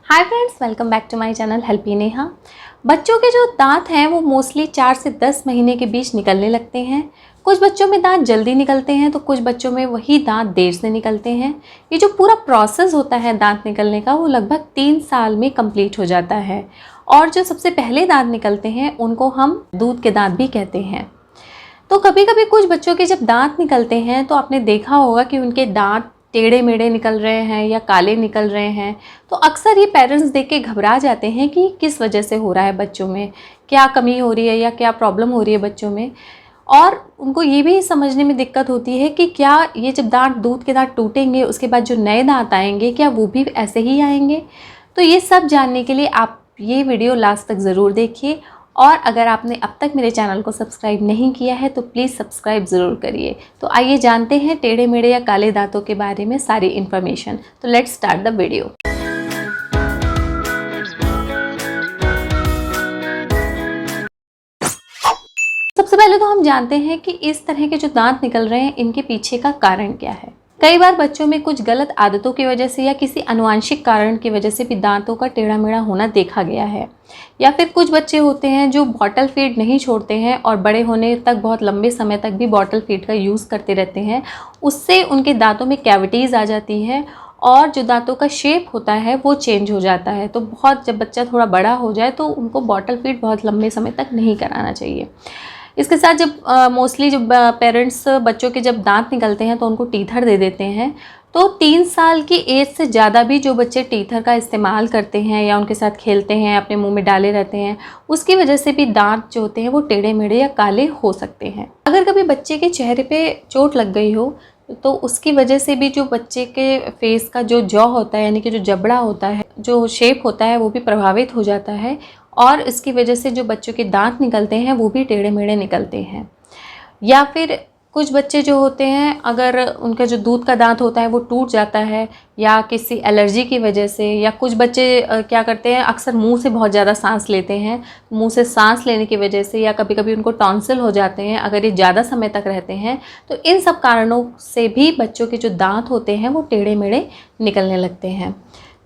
Hi friends, welcome back to my channel helpy Neha. बच्चों के जो दांत हैं वो मोस्टली 4 से 10 महीने के बीच निकलने लगते हैं। कुछ बच्चों में दांत जल्दी निकलते हैं तो कुछ बच्चों में वही दांत देर से निकलते हैं। ये जो पूरा प्रोसेस होता है दांत निकलने का वो लगभग 3 साल में कंप्लीट हो जाता है। और जो सबसे पहले दांत निकलते हैं उनको हम दूध के दांत भी कहते हैं। तो कभी कभी कुछ बच्चों के जब दांत निकलते हैं तो आपने देखा होगा कि उनके दांत टेढ़े मेढ़े निकल रहे हैं या काले निकल रहे हैं। तो अक्सर ये पेरेंट्स देख के घबरा जाते हैं कि किस वजह से हो रहा है, बच्चों में क्या कमी हो रही है या क्या प्रॉब्लम हो रही है बच्चों में। और उनको ये भी समझने में दिक्कत होती है कि क्या ये जब दूध के दांत टूटेंगे उसके बाद जो नए दांत आएंगे क्या वो भी ऐसे ही आएंगे। तो ये सब जानने के लिए आप ये वीडियो लास्ट तक ज़रूर देखिए। और अगर आपने अब तक मेरे चैनल को सब्सक्राइब नहीं किया है तो प्लीज़ सब्सक्राइब ज़रूर करिए। तो आइए जानते हैं टेढ़े मेढ़े या काले दांतों के बारे में सारी इन्फॉर्मेशन। तो लेट्स स्टार्ट द वीडियो। सबसे पहले तो हम जानते हैं कि इस तरह के जो दांत निकल रहे हैं इनके पीछे का कारण क्या है। कई बार बच्चों में कुछ गलत आदतों की वजह से या किसी आनुवंशिक कारण की वजह से भी दांतों का टेढ़ा मेढ़ा होना देखा गया है। या फिर कुछ बच्चे होते हैं जो बॉटल फीड नहीं छोड़ते हैं और बड़े होने तक बहुत लंबे समय तक भी बॉटल फीड का यूज़ करते रहते हैं। उससे उनके दांतों में कैविटीज़ आ जाती है और जो दांतों का शेप होता है वो चेंज हो जाता है। तो जब बच्चा थोड़ा बड़ा हो जाए तो उनको बॉटल फीड बहुत लंबे समय तक नहीं कराना चाहिए। इसके साथ जब मोस्टली जब पेरेंट्स बच्चों के जब दांत निकलते हैं तो उनको टीथर दे देते हैं। तो 3 साल की एज से ज़्यादा भी जो बच्चे टीथर का इस्तेमाल करते हैं या उनके साथ खेलते हैं, अपने मुंह में डाले रहते हैं, उसकी वजह से भी दांत जो होते हैं वो टेढ़े मेढ़े या काले हो सकते हैं। अगर कभी बच्चे के चेहरे पे चोट लग गई हो तो उसकी वजह से भी जो बच्चे के फेस का जो जॉ होता है यानी कि जो जबड़ा होता है, जो शेप होता है वो भी प्रभावित हो जाता है। और इसकी वजह से जो बच्चों के दांत निकलते हैं वो भी टेढ़े मेढ़े निकलते हैं। या फिर कुछ बच्चे जो होते हैं अगर उनका जो दूध का दांत होता है वो टूट जाता है या किसी एलर्जी की वजह से, या कुछ बच्चे क्या करते हैं अक्सर मुंह से बहुत ज़्यादा सांस लेते हैं, मुंह से सांस लेने की वजह से, या कभी कभी उनको टॉन्सिल हो जाते हैं अगर ये ज़्यादा समय तक रहते हैं। तो इन सब कारणों से भी बच्चों के जो दांत होते हैं वो टेढ़े मेढ़े निकलने लगते हैं।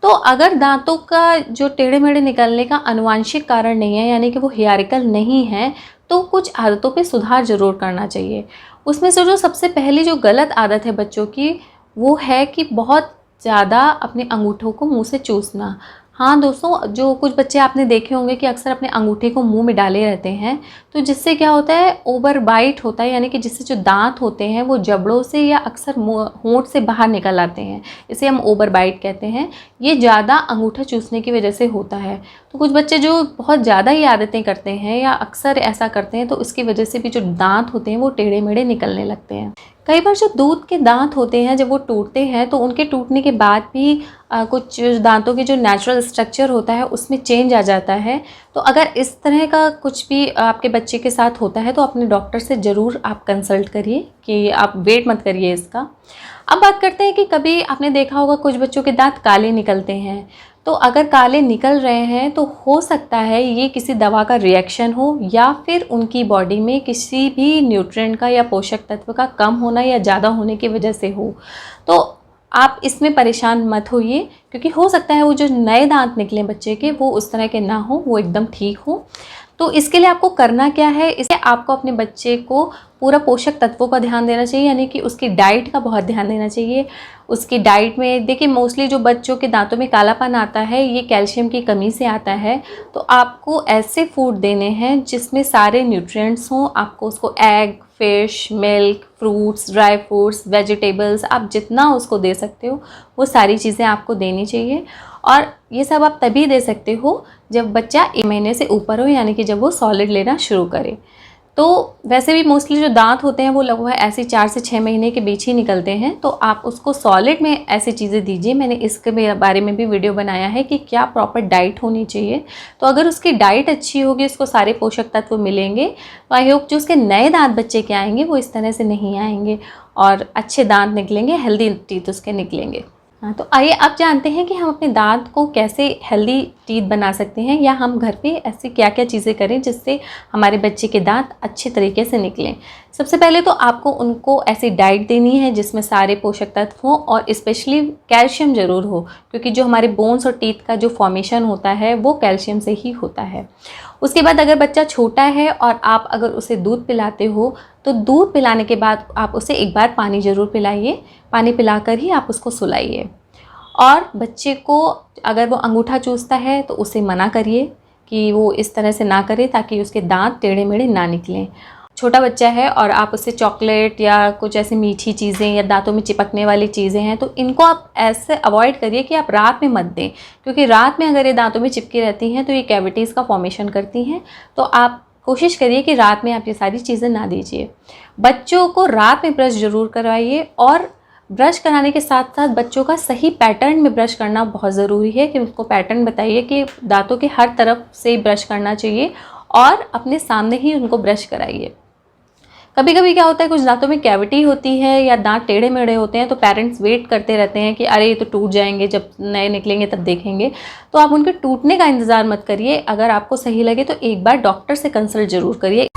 तो अगर दांतों का जो टेढ़े मेढ़े निकलने का आनुवंशिक कारण नहीं है यानी कि वो हिस्टोरिकल नहीं है तो कुछ आदतों पे सुधार ज़रूर करना चाहिए। उसमें से जो सबसे पहली जो गलत आदत है बच्चों की वो है कि बहुत ज़्यादा अपने अंगूठों को मुंह से चूसना। हाँ दोस्तों, जो कुछ बच्चे आपने देखे होंगे कि अक्सर अपने अंगूठे को मुंह में डाले रहते हैं, तो जिससे क्या होता है ओवर बाइट होता है यानी कि जिससे जो दांत होते हैं वो जबड़ों से या अक्सर होंठ से बाहर निकल आते हैं। इसे हम ओवर बाइट कहते हैं। ये ज़्यादा अंगूठा चूसने की वजह से होता है। तो कुछ बच्चे जो बहुत ज़्यादा ही आदतें करते हैं या अक्सर ऐसा करते हैं तो उसकी वजह से भी जो दांत होते हैं वो टेढ़े मेढ़े निकलने लगते हैं। कई बार जो दूध के दांत होते हैं जब वो टूटते हैं तो उनके टूटने के बाद भी कुछ दांतों के जो नेचुरल स्ट्रक्चर होता है उसमें चेंज आ जाता है। तो अगर इस तरह का कुछ भी आपके बच्चे के साथ होता है तो अपने डॉक्टर से ज़रूर आप कंसल्ट करिए, कि आप वेट मत करिए इसका। अब बात करते हैं कि कभी आपने देखा होगा कुछ बच्चों के दांत काले निकलते हैं। तो अगर काले निकल रहे हैं तो हो सकता है ये किसी दवा का रिएक्शन हो या फिर उनकी बॉडी में किसी भी न्यूट्रिएंट का या पोषक तत्व का कम होना या ज़्यादा होने की वजह से हो। तो आप इसमें परेशान मत होइए, क्योंकि हो सकता है वो जो नए दांत निकले बच्चे के वो उस तरह के ना हो, वो एकदम ठीक हो। तो इसके लिए आपको करना क्या है, इसे आपको अपने बच्चे को पूरा पोषक तत्वों का ध्यान देना चाहिए यानी कि उसकी डाइट का बहुत ध्यान देना चाहिए। उसकी डाइट में देखिए मोस्टली जो बच्चों के दांतों में कालापन आता है ये कैल्शियम की कमी से आता है। तो आपको ऐसे फूड देने हैं जिसमें सारे न्यूट्रिएंट्स हों। आपको उसको egg, fish, milk, fruits, dry fruits, vegetables, आप जितना उसको दे सकते हो वो सारी चीज़ें आपको देनी चाहिए। और ये सब आप तभी दे सकते हो जब बच्चा 1 महीने से ऊपर हो यानी कि जब वो सॉलिड लेना शुरू करे। तो वैसे भी मोस्टली जो दांत होते हैं वो लगभग ऐसे 4 से 6 महीने के बीच ही निकलते हैं। तो आप उसको सॉलिड में ऐसी चीज़ें दीजिए। मैंने इसके बारे में भी वीडियो बनाया है कि क्या प्रॉपर डाइट होनी चाहिए। तो अगर उसकी डाइट अच्छी होगी, उसको सारे पोषक तत्व मिलेंगे, तो आई होप जो उसके नए दांत बच्चे के आएंगे वो इस तरह से नहीं आएंगे और अच्छे दांत निकलेंगे, हेल्दी टीथ उसके निकलेंगे। हाँ, तो आइए अब जानते हैं कि हम अपने दांत को कैसे हेल्दी टीथ बना सकते हैं या हम घर पे ऐसी क्या क्या चीज़ें करें जिससे हमारे बच्चे के दांत अच्छे तरीके से निकलें। सबसे पहले तो आपको उनको ऐसी डाइट देनी है जिसमें सारे पोषक तत्व हों और स्पेशली कैल्शियम ज़रूर हो, क्योंकि जो हमारे बोन्स और टीथ का जो फॉर्मेशन होता है वो कैल्शियम से ही होता है। उसके बाद अगर बच्चा छोटा है और आप अगर उसे दूध पिलाते हो तो दूध पिलाने के बाद आप उसे एक बार पानी ज़रूर पिलाइए, पानी पिलाकर ही आप उसको सुलाइए। और बच्चे को अगर वो अंगूठा चूसता है तो उसे मना करिए कि वो इस तरह से ना करे, ताकि उसके दांत टेढ़े मेढ़े ना निकलें। छोटा बच्चा है और आप उसे चॉकलेट या कुछ ऐसी मीठी चीज़ें या दांतों में चिपकने वाली चीज़ें हैं तो इनको आप ऐसे अवॉइड करिए कि आप रात में मत दें, क्योंकि रात में अगर ये दांतों में चिपकी रहती हैं तो ये कैविटीज़ का फॉर्मेशन करती हैं। तो आप कोशिश करिए कि रात में आप ये सारी चीज़ें ना दीजिए। बच्चों को रात में ब्रश ज़रूर करवाइए और ब्रश कराने के साथ साथ बच्चों का सही पैटर्न में ब्रश करना बहुत ज़रूरी है कि उसको पैटर्न बताइए कि दांतों के हर तरफ से ब्रश करना चाहिए और अपने सामने ही उनको ब्रश कराइए। कभी कभी क्या होता है, कुछ दांतों में कैविटी होती है या दांत टेढ़े मेढ़े होते हैं तो पेरेंट्स वेट करते रहते हैं कि अरे ये तो टूट जाएंगे, जब नए निकलेंगे तब देखेंगे। तो आप उनके टूटने का इंतज़ार मत करिए। अगर आपको सही लगे तो एक बार डॉक्टर से कंसल्ट ज़रूर करिए।